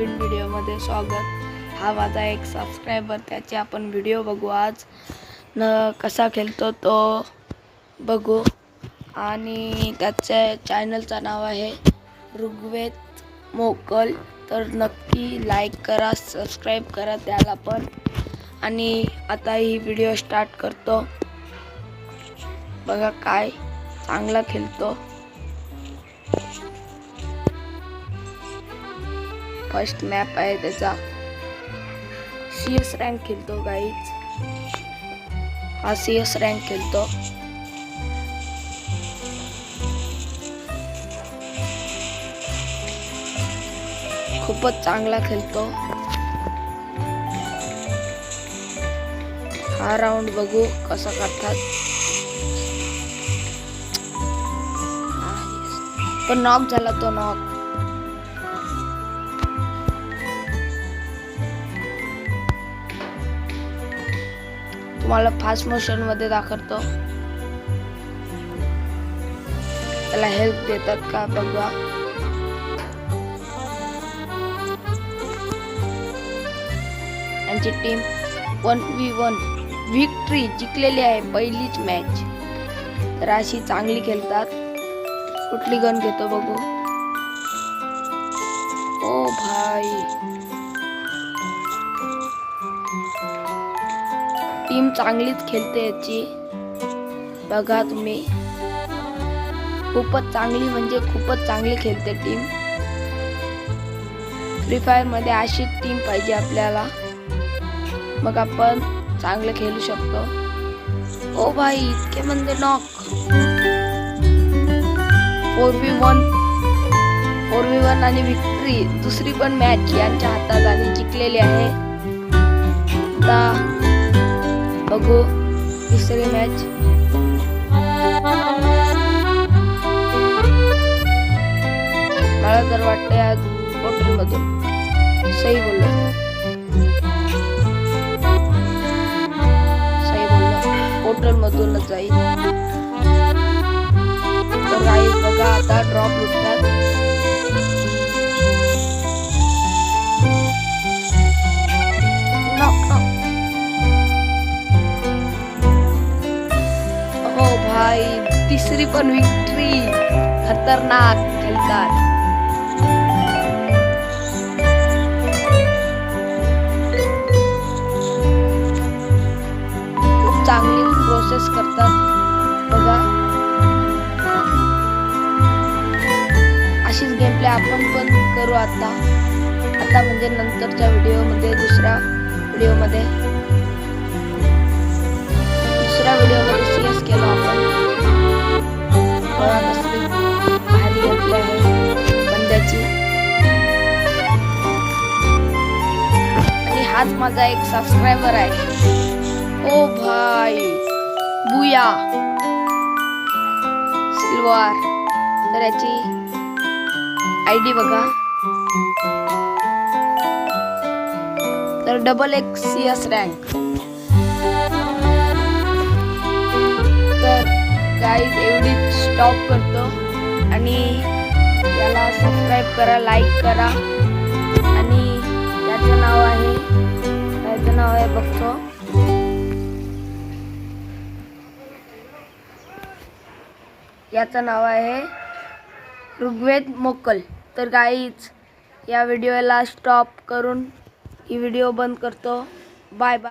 नवीन व्हिडिओमध्ये स्वागत। हा माझा एक सबस्क्राइबर, त्याचे आपण व्हिडिओ बघू आज कसा खेळतो तो बघू। आणि त्याच्या चॅनलचं नाव आहे ऋग्वेद मोकल, तर नक्की लाईक करा, सबस्क्राइब करा त्याला पण। आणि आता ही व्हिडिओ स्टार्ट करतो, बघा काय चांगला खेळतो। फर्स्ट मॅप आहे त्याचा, CS रँक खेळतो गाईज, हा CS रँक खेळतो। खूपच चांगला खेळतो। हा राउंड बघू कसा करतात, पण नॉक झाला तो नॉक। तुम्हाला फास्ट मोशन मध्ये दाखवतो, त्याला हेल्प देतात का बघा। यांची टीम 1v1 विक्ट्री जिंकलेली आहे, पहिलीच मॅच। तर अशी चांगली खेळतात। कुठली गन घेतो बघू। ओ भाई, टीम चांगलीच खेळते याची, बघा तुम्ही। खूपच चांगली म्हणजे खूपच चांगली खेळते टीम। फ्री फायर मध्ये अशी टीम पाहिजे आपल्याला, मग आपण चांगले खेळू शकतो। ओ भाई, इतके म्हणजे नॉक। 4v1 आणि विक्ट्री, दुसरी पण मॅच यांच्या हातात आणि जिंकलेली आहे। आता बघू तिसरी मॅच। मला तर वाटतंय आज पोर्टल मधून, सही बोललो, पोर्टल मधूनच जाईल। तर गाईस बघा, आता ड्रॉप लुटतात। हो भाई, तिसरी पण विक्ट्री, खतरनाक खेळतात। खूप चांगली प्रोसेस करतात बघा। अशीच गेम प्ले आपण पण करू आता म्हणजे नंतरच्या व्हिडिओमध्ये, दुसऱ्या व्हिडिओमध्ये CS केलो आपण। बघा कसली भारी गेम प्ले आहे बंद्याची। आणि हाच माझा एक सबस्क्राइबर आहे। ओ भाई, बुया सिल्वर, तर याची ID बघा। तर XX CS रँक। तर गाईज एवढी स्टॉप करतो, आणि याला सबस्क्राइब करा, लाईक करा। आणि याचं नाव आहे बघतो, याचं नाव आहे ऋग्वेद मोकल। तर गाईज या व्हिडिओला स्टॉप करून ही व्हिडिओ बंद करतो। Bye bye.